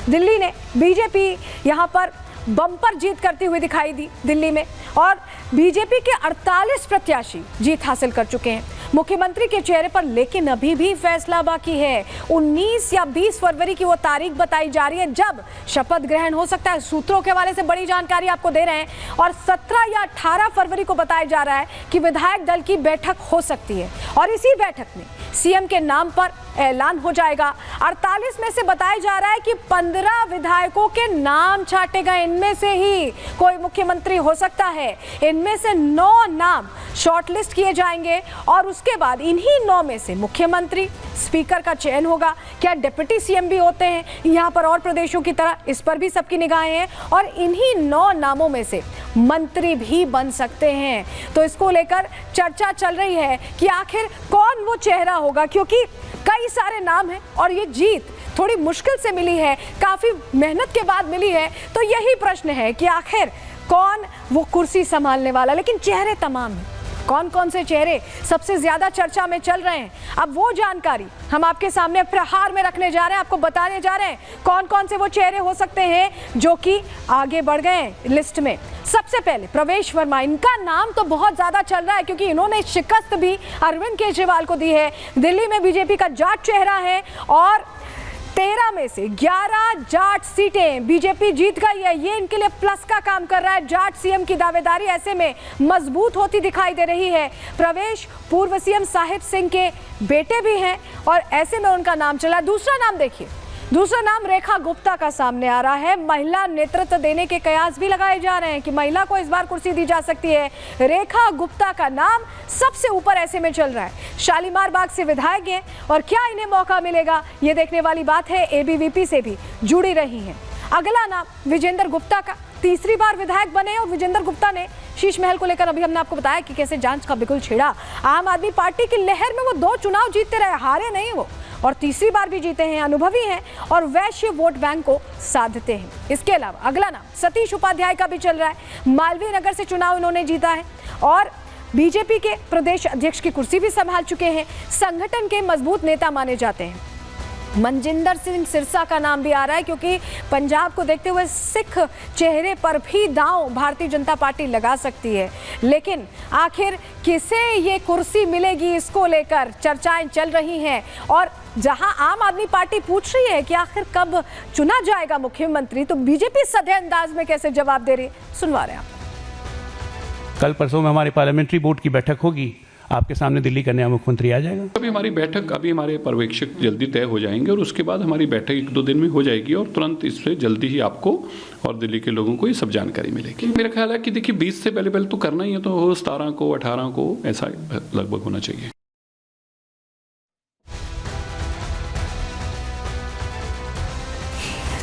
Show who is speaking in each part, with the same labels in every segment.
Speaker 1: दिल्ली ने बीजेपी यहां पर बम्पर जीत करती हुई दिखाई दी दिल्ली में, और बीजेपी के 48 प्रत्याशी जीत हासिल कर चुके हैं मुख्यमंत्री के चेहरे पर। लेकिन अभी भी फैसला बाकी है। 19 या 20 फरवरी की वो तारीख बताई जा रही है जब शपथ ग्रहण हो सकता है। सूत्रों के हवाले से बड़ी जानकारी आपको दे रहे हैं, और 17 या 18 फरवरी को बताया जा रहा है कि विधायक दल की बैठक हो सकती है, और इसी बैठक में सीएम के नाम पर ऐलान हो जाएगा। 48 में से बताया जा रहा है कि 15 विधायकों के नाम छांटे गए, इनमें से ही कोई मुख्यमंत्री हो सकता है। इनमें से 9 नाम शॉर्टलिस्ट किए जाएंगे, और उसके बाद इन्हीं 9 में से मुख्यमंत्री, स्पीकर का चयन होगा। क्या डिप्टी सीएम भी होते हैं यहाँ पर और प्रदेशों की तरह, इस पर भी सबकी निगाहें हैं, और इन्हीं 9 नामों में से मंत्री भी बन सकते हैं। तो इसको लेकर चर्चा चल रही है कि आखिर कौन वो चेहरा होगा, क्योंकि कई सारे नाम हैं और ये जीत थोड़ी मुश्किल से मिली है, काफी मेहनत के बाद मिली है। तो यही प्रश्न है कि आखिर कौन वो कुर्सी संभालने वाला। लेकिन चेहरे तमाम हैं। कौन कौन से चेहरे सबसे ज्यादा चर्चा में चल रहे हैं, अब वो जानकारी हम आपके सामने प्रहार में रखने जा रहे हैं, आपको बताने जा रहे हैं कौन कौन से वो चेहरे हो सकते हैं जो कि आगे बढ़ गए हैं लिस्ट में। सबसे पहले प्रवेश वर्मा, इनका नाम तो बहुत ज्यादा चल रहा है क्योंकि इन्होंने शिकस्त भी अरविंद केजरीवाल को दी है। दिल्ली में बीजेपी का जाट चेहरा है, और 13 में से 11 जाट सीटें बीजेपी जीत गई है। ये इनके लिए प्लस का काम कर रहा है। जाट सीएम की दावेदारी ऐसे में मजबूत होती दिखाई दे रही है। प्रवेश पूर्व सीएम साहिब सिंह के बेटे भी हैं, और ऐसे में उनका नाम चला। दूसरा नाम देखिए, दूसरा नाम रेखा गुप्ता का सामने आ रहा है। महिला नेतृत्व देने के कयास भी लगाए जा रहे हैं कि महिला को इस बार कुर्सी दी जा सकती है। रेखा गुप्ता का नाम सबसे ऊपर ऐसे में चल रहा है। शालीमार बाग से विधायक हैं, और क्या इन्हें मौका मिलेगा ये देखने वाली बात है। एबीवीपी से भी जुड़ी रही हैं। अगला नाम विजेंद्र गुप्ता का, तीसरी बार विधायक बने, और विजेंद्र गुप्ता ने शीश महल को लेकर अभी हमने आपको बताया कि कैसे जांच का बिल्कुल छेड़ा। आम आदमी पार्टी की लहर में वो 2 चुनाव जीतते रहे, हारे नहीं वो, और तीसरी बार भी जीते हैं, अनुभवी हैं, और वैश्य वोट बैंक को साधते हैं। इसके अलावा अगला नाम सतीश उपाध्याय का भी चल रहा है। मालवीय नगर से चुनाव इन्होंने जीता है, और बीजेपी के प्रदेश अध्यक्ष की कुर्सी भी संभाल चुके हैं। संगठन के मजबूत नेता माने जाते हैं। मनजिंदर सिंह सिरसा का नाम भी आ रहा है, क्योंकि पंजाब को देखते हुए सिख चेहरे पर भी दांव भारतीय जनता पार्टी लगा सकती है। लेकिन आखिर किसे ये कुर्सी मिलेगी, इसको लेकर चर्चाएं चल रही हैं, और जहां आम आदमी पार्टी पूछ रही है कि आखिर कब चुना जाएगा मुख्यमंत्री, तो बीजेपी सधे अंदाज में कैसे जवाब दे रही है, सुनवा रहे हैं आप।
Speaker 2: कल परसों में हमारी पार्लियामेंट्री बोर्ड की बैठक होगी, आपके सामने दिल्ली का नया मुख्यमंत्री आ जाएगा।
Speaker 3: अभी हमारी बैठक, अभी हमारे पर्यवेक्षक जल्दी तय हो जाएंगे, और उसके बाद हमारी बैठक 1-2 दिन में हो जाएगी, और तुरंत इससे जल्दी ही आपको और दिल्ली के लोगों को ये सब जानकारी मिलेगी। मेरा ख्याल है कि देखिए 20 से पहले तो करना ही है, तो 17 को 18 को ऐसा लगभग होना चाहिए।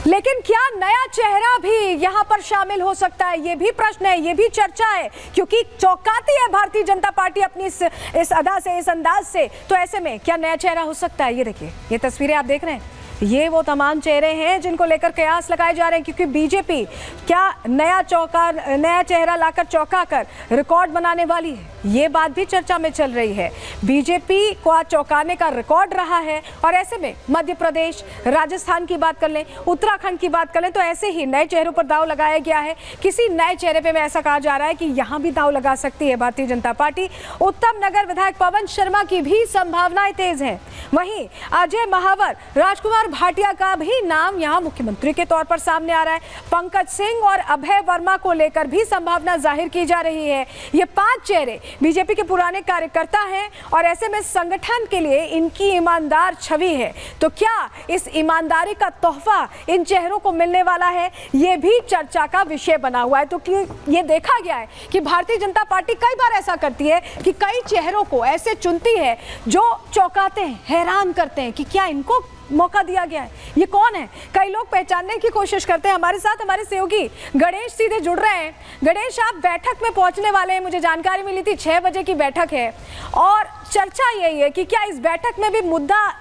Speaker 1: लेकिन क्या नया चेहरा भी यहां पर शामिल हो सकता है, ये भी प्रश्न है, ये भी चर्चा है, क्योंकि चौंकाती है भारतीय जनता पार्टी अपनी इस अदा से, इस अंदाज से। तो ऐसे में क्या नया चेहरा हो सकता है? ये देखिए, ये तस्वीरें आप देख रहे हैं, ये वो तमाम चेहरे हैं जिनको लेकर कयास लगाए जा रहे हैं, क्योंकि बीजेपी क्या नया चेहरा लाकर चौंका कर रिकॉर्ड बनाने वाली है, ये बात भी चर्चा में चल रही है। बीजेपी को आज चौंकाने का रिकॉर्ड रहा है, और ऐसे में मध्य प्रदेश, राजस्थान की बात कर लें, उत्तराखंड की बात कर लें, तो ऐसे ही नए चेहरों पर दाव लगाया गया है। किसी नए चेहरे पे में ऐसा कहा जा रहा है कि यहाँ भी दाव लगा सकती है भारतीय जनता पार्टी। उत्तम नगर विधायक पवन शर्मा की भी संभावनाएं तेज हैं। वहीं अजय महावर, राजकुमार भाटिया का भी नाम यहां मुख्यमंत्री के तौर पर सामने आ रहा है। पंकज सिंह और अभय वर्मा को लेकर भी संभावना जाहिर की जा रही है। ये 5 चेहरे बीजेपी के पुराने कार्यकर्ता हैं, और ऐसे में संगठन के लिए इनकी ईमानदार छवि है। तो क्या इस ईमानदारी का तोहफा इन चेहरों को मिलने वाला है, ये भी चर्चा का विषय बना हुआ है। तो ये देखा गया है कि भारतीय जनता पार्टी कई बार ऐसा करती है कि कई चेहरों को ऐसे चुनती है जो चौंकाते हैं, हैरान करते हैं कि क्या इनको मौका दिया गया है, ये कौन है। कई लोग पहचानने की कोशिश करते हैं। हमारे साथ हमारे सहयोगी गणेश सीधे जुड़ रहे हैं। गणेश, आप बैठक में पहुंचने वाले हैं, मुझे जानकारी मिली थी 6 बजे की बैठक है, और चर्चा यही है कि क्या इस बैठक में भी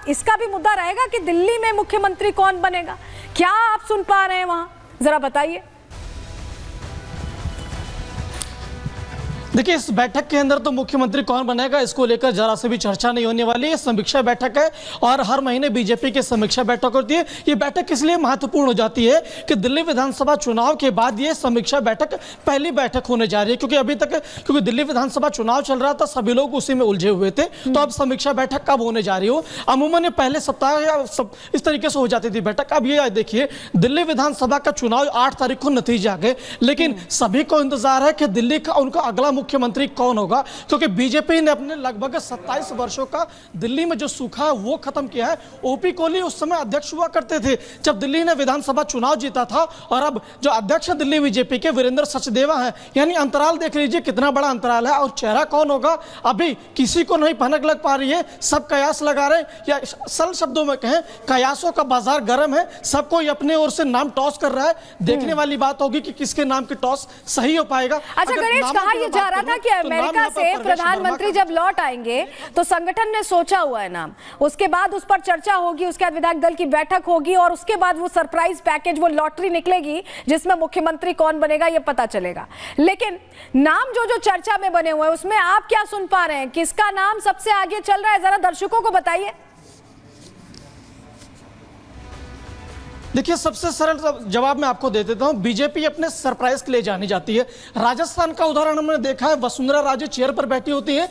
Speaker 1: इसका भी मुद्दा रहेगा कि दिल्ली में मुख्यमंत्री कौन बनेगा। क्या आप सुन पा रहे हैं वहां, जरा बताइए।
Speaker 4: देखिए, इस बैठक के अंदर तो मुख्यमंत्री कौन बनेगा इसको लेकर जरा से भी चर्चा नहीं होने वाली है। समीक्षा बैठक है और हर महीने बीजेपी की समीक्षा बैठक होती है। ये बैठक इसलिए महत्वपूर्ण हो जाती है कि दिल्ली विधानसभा चुनाव के बाद ये समीक्षा बैठक पहली बैठक होने जा रही है, क्योंकि अभी तक क्योंकि दिल्ली विधानसभा चुनाव चल रहा था, सभी लोग उसी में उलझे हुए थे। तो अब समीक्षा बैठक कब होने जा रही हो, अमूमन ये पहले सप्ताह या इस तरीके से हो जाती थी बैठक। अब ये देखिए, दिल्ली विधानसभा का चुनाव 8 तारीख को नतीजे आ गए, लेकिन सभी को इंतजार है कि दिल्ली का उनका अगला मुख्यमंत्री कौन होगा, क्योंकि बीजेपी ने अपने लगभग 27 वर्षों का दिल्ली में जो सूखा है वो खत्म किया है। ओपी कोहली उस समय अध्यक्ष हुआ करते थे जब दिल्ली ने विधानसभा चुनाव जीता था, और अब जो अध्यक्ष दिल्ली बीजेपी के वीरेंद्र सचदेवा हैं। यानी अंतराल देख लीजिए कितना बड़ा अंतराल है, और चेहरा कौन होगा अभी किसी को नहीं भनक लग पा रही है। सब कयास लगा रहे हैं, या सरल शब्दों में कहें कयासों का बाजार गर्म है, सब कोई अपने ओर से नाम टॉस कर रहा है। देखने वाली बात होगी कि किसके नाम की टॉस सही हो पाएगा।
Speaker 1: अच्छा गणेश, कहा यह जा रहा था कि अमेरिका से प्रधानमंत्री जब लौट आएंगे तो संगठन ने सोचा हुआ है नाम, उसके बाद उस पर चर्चा होगी, उसके बाद विधायक दल की बैठक होगी, और उसके बाद वो सरप्राइज पैकेज, वो लॉटरी निकलेगी जिसमें मुख्यमंत्री कौन बनेगा ये पता चलेगा। लेकिन नाम जो चर्चा में बने हुए हैं उसमें आप क्या सुन पा रहे हैं, किसका नाम सबसे आगे चल रहा है, जरा दर्शकों को बताइए।
Speaker 4: देखिए, सबसे सरल जवाब मैं आपको दे देता हूं। बीजेपी अपने सरप्राइज के लिए जानी जाती है। राजस्थान का उदाहरण हमने देखा है, वसुंधरा राजे चेयर पर बैठी होती है,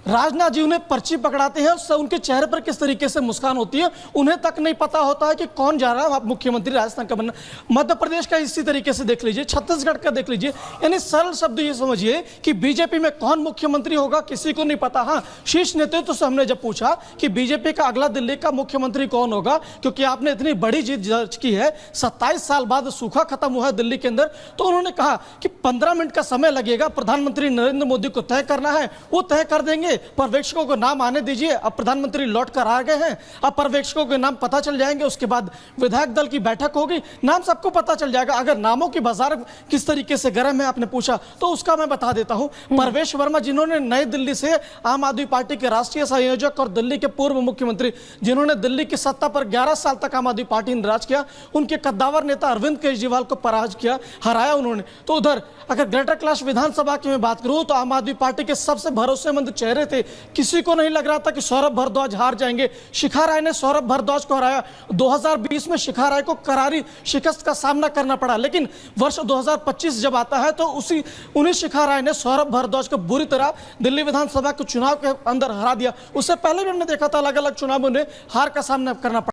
Speaker 4: राजनाथ जी उन्हें पर्ची पकड़ाते हैं, उससे उनके चेहरे पर किस तरीके से मुस्कान होती है, उन्हें तक नहीं पता होता है कि कौन जा रहा है मुख्यमंत्री राजस्थान का बनना। मध्य प्रदेश का इसी तरीके से देख लीजिए, छत्तीसगढ़ का देख लीजिए। यानी सरल शब्द ये समझिए कि बीजेपी में कौन मुख्यमंत्री होगा किसी को नहीं पता। हाँ, शीर्ष नेतृत्व से हमने जब पूछा कि बीजेपी का अगला दिल्ली का मुख्यमंत्री कौन होगा, क्योंकि आपने इतनी बड़ी जीत दर्ज की है, 27 साल बाद सूखा खत्म हुआ है दिल्ली के अंदर, तो उन्होंने कहा कि 15 मिनट का समय लगेगा, प्रधानमंत्री नरेंद्र मोदी को तय करना है, वो तय कर देंगे। पर्यवेक्षकों को नाम आने दीजिए, अब प्रधानमंत्री लौट कर आ गए हैं, अब पर्यवेक्षकों के नाम पता चल जाएंगे, उसके बाद विधायक दल की बैठक होगी, नाम सबको पता चल जाएगा। अगर नामों की बाजार किस तरीके से गर्म है आपने पूछा, तो उसका मैं बता देता हूं। परवेश वर्मा, जिन्होंने नई दिल्ली से आम आदमी पार्टी के राष्ट्रीय संयोजक और दिल्ली के पूर्व मुख्यमंत्री, जिन्होंने दिल्ली की सत्ता पर 11 साल तक आम आदमी पार्टी ने राज किया, उनके कद्दावर नेता अरविंद केजरीवाल को पराजित किया, हराया उन्होंने। तो उधर अगर ग्रेटर कैलाश विधानसभा की मैं बात करूं तो आम आदमी पार्टी के सबसे भरोसेमंद चेहरे थे, किसी को नहीं लग रहा था कि सौरभ भारद्वाज हार जाएंगे। शिखा राय ने सौरभ भारद्वाज को हराया। 2020 में शिखा राय को करारी शिकस्त का सामना करना पड़ा, लेकिन वर्ष 2025 जब आता है तो उन्हीं शिखा राय ने सौरभ भारद्वाज को बुरी तरह दिल्ली विधानसभा के चुनाव के अंदर हरा दिया। उससे पहले भी हमने देखा था अलग अलग चुनावों में हार का सामना करना पड़ा।